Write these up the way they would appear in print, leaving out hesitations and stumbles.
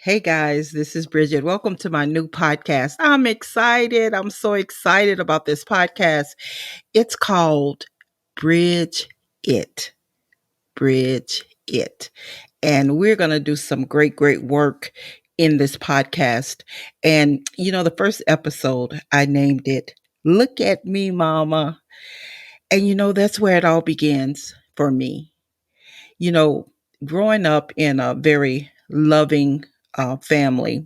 Hey guys, this is Bridget. Welcome to my new podcast. I'm excited. I'm so excited about this podcast. It's called Bridge It. Bridge It. And we're going to do some great work in this podcast. And, the first episode, I named it Look at Me, Mama. And, that's where it all begins for me. You know, Growing up in a very loving family,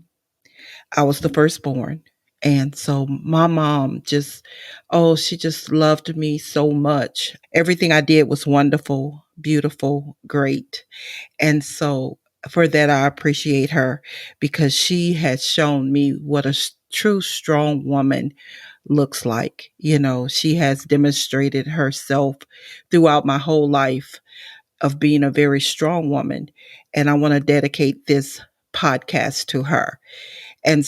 I was the firstborn. And so my mom she just loved me so much. Everything I did was wonderful, beautiful, great. And so for that, I appreciate her because she has shown me what a true strong woman looks like. She has demonstrated herself throughout my whole life of being a very strong woman. And I want to dedicate this podcast to her. And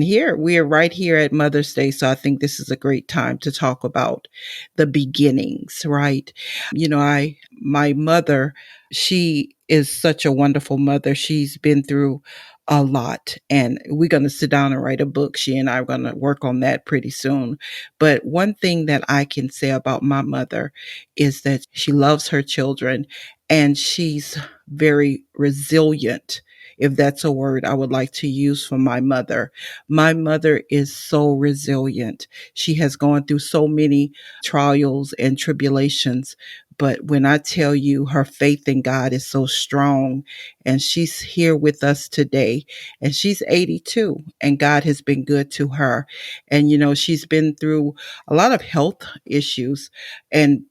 here we are right here at Mother's Day. So I think this is a great time to talk about the beginnings, right? My mother, she is such a wonderful mother. She's been through a lot, and we're going to sit down and write a book. She and I are going to work on that pretty soon. But one thing that I can say about my mother is that she loves her children and she's very resilient, if that's a word I would like to use for my mother. My mother is so resilient. She has gone through so many trials and tribulations. But when I tell you her faith in God is so strong, and she's here with us today, and she's 82, and God has been good to her. And, she's been through a lot of health issues. And,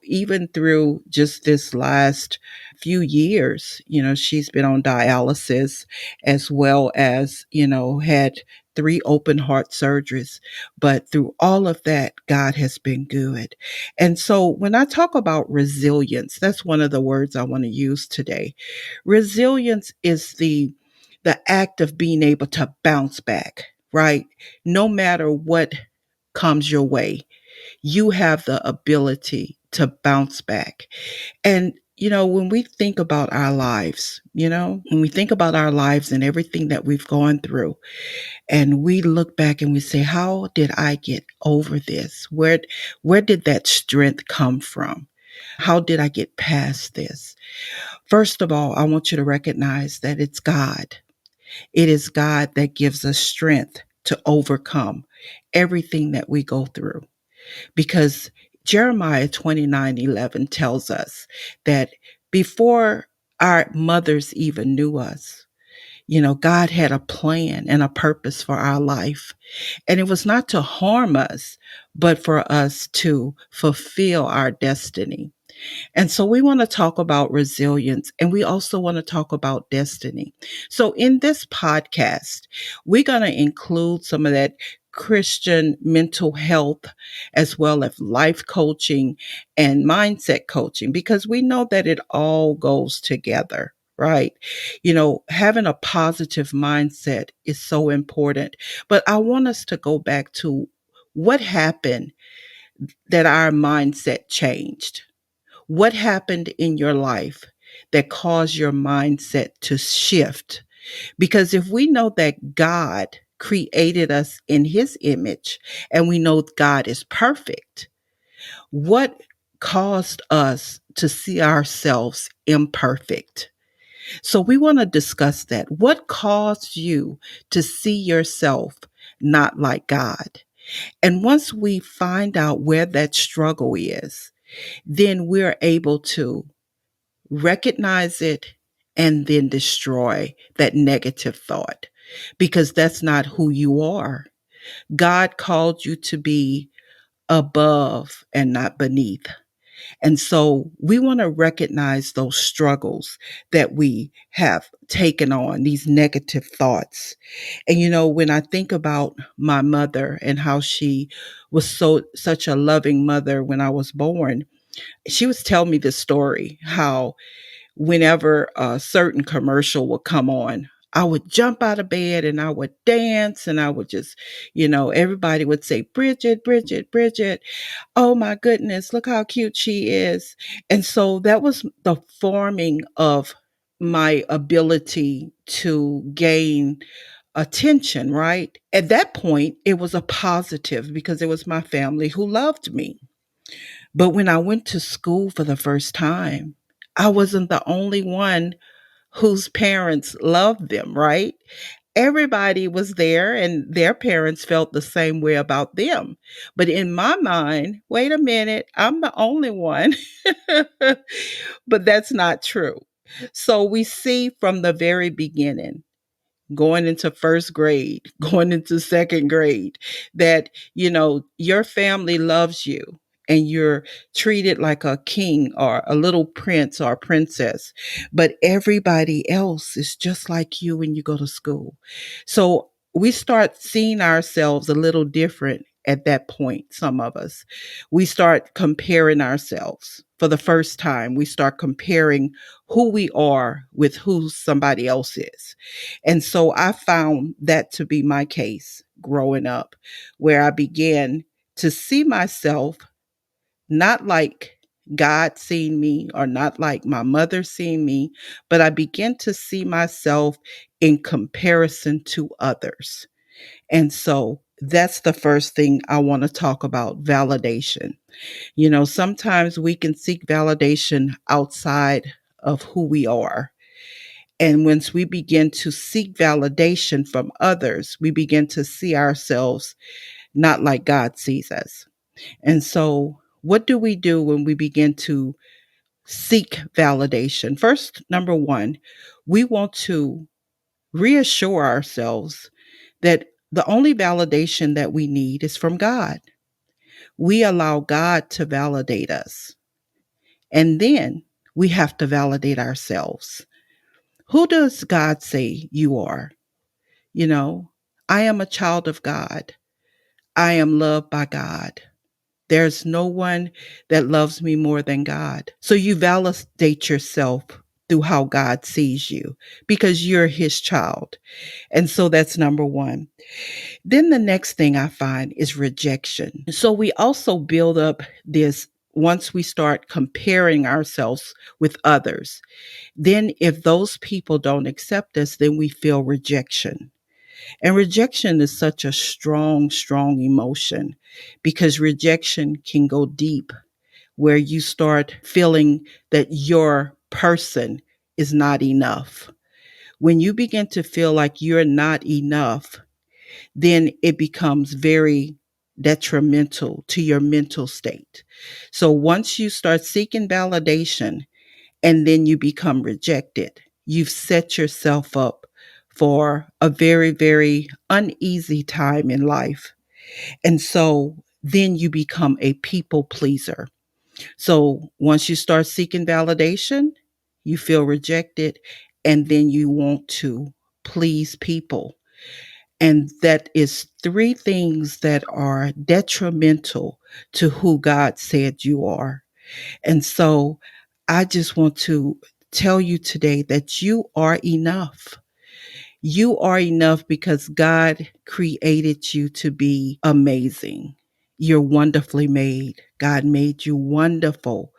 even through just this last few years, she's been on dialysis as well as, had 3 open heart surgeries. But through all of that, God has been good. And so when I talk about resilience, that's one of the words I want to use today. Resilience is the act of being able to bounce back, right? No matter what comes your way, you have the ability to bounce back. And, when we think about our lives, when we think about our lives and everything that we've gone through, and we look back and we say, how did I get over this? Where did that strength come from? How did I get past this? First of all, I want you to recognize that it's God. It is God that gives us strength to overcome everything that we go through. Because Jeremiah 29:11 tells us that before our mothers even knew us, God had a plan and a purpose for our life. And it was not to harm us, but for us to fulfill our destiny. And so we want to talk about resilience, and we also want to talk about destiny. So in this podcast, we're going to include some of that Christian mental health as well as life coaching and mindset coaching, because we know that it all goes together. Right. Having a positive mindset is so important. But I want us to go back to what happened that our mindset changed. What happened in your life that caused your mindset to shift? Because if we know that God created us in his image and we know God is perfect, what caused us to see ourselves imperfect? So we want to discuss that. What caused you to see yourself not like God? And once we find out where that struggle is, then we're able to recognize it and then destroy that negative thought, because that's not who you are. God called you to be above and not beneath. And so we want to recognize those struggles that we have taken on, these negative thoughts. And when I think about my mother and how she was such a loving mother when I was born, she was telling me this story how whenever a certain commercial would come on, I would jump out of bed and I would dance and I would just, everybody would say, Bridget, Bridget, Bridget. Oh my goodness, look how cute she is. And so that was the forming of my ability to gain attention, right? At that point, it was a positive because it was my family who loved me. But when I went to school for the first time, I wasn't the only one whose parents loved them, right? Everybody was there and their parents felt the same way about them. But in my mind, wait a minute, I'm the only one. But that's not true. So we see from the very beginning, going into first grade, going into second grade, that, your family loves you and you're treated like a king or a little prince or princess. But everybody else is just like you when you go to school. So we start seeing ourselves a little different at that point, some of us. We start comparing ourselves for the first time. We start comparing who we are with who somebody else is. And so I found that to be my case growing up, where I began to see myself not like God seeing me or not like my mother seeing me, but I began to see myself in comparison to others. And so that's the first thing I want to talk about, validation. Sometimes we can seek validation outside of who we are. And once we begin to seek validation from others, we begin to see ourselves not like God sees us. And so, what do we do when we begin to seek validation? First, number one, we want to reassure ourselves that the only validation that we need is from God. We allow God to validate us. And then we have to validate ourselves. Who does God say you are? You know, I am a child of God. I am loved by God. There's no one that loves me more than God. So you validate yourself through how God sees you because you're his child. And so that's number one. Then the next thing I find is rejection. So we also build up this once we start comparing ourselves with others. Then if those people don't accept us, then we feel rejection. And rejection is such a strong, strong emotion because rejection can go deep where you start feeling that your person is not enough. When you begin to feel like you're not enough, then it becomes very detrimental to your mental state. So once you start seeking validation and then you become rejected, you've set yourself up for a very, very uneasy time in life. And so then you become a people pleaser. So once you start seeking validation, you feel rejected, and then you want to please people. And that is three things that are detrimental to who God said you are. And so I just want to tell you today that you are enough. You are enough because God created you to be amazing. You're wonderfully made. God made you wonderful.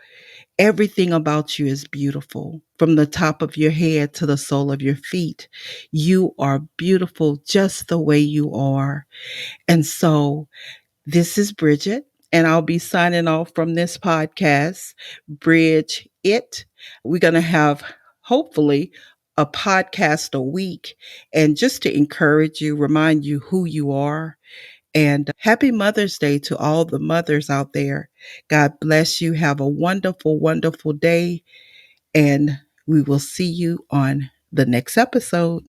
Everything about you is beautiful. From the top of your head to the sole of your feet, you are beautiful just the way you are. And so this is Bridget, and I'll be signing off from this podcast, Bridge It. We're going to have, hopefully, a podcast a week. And just to encourage you, remind you who you are. And happy Mother's Day to all the mothers out there. God bless you. Have a wonderful, wonderful day. And we will see you on the next episode.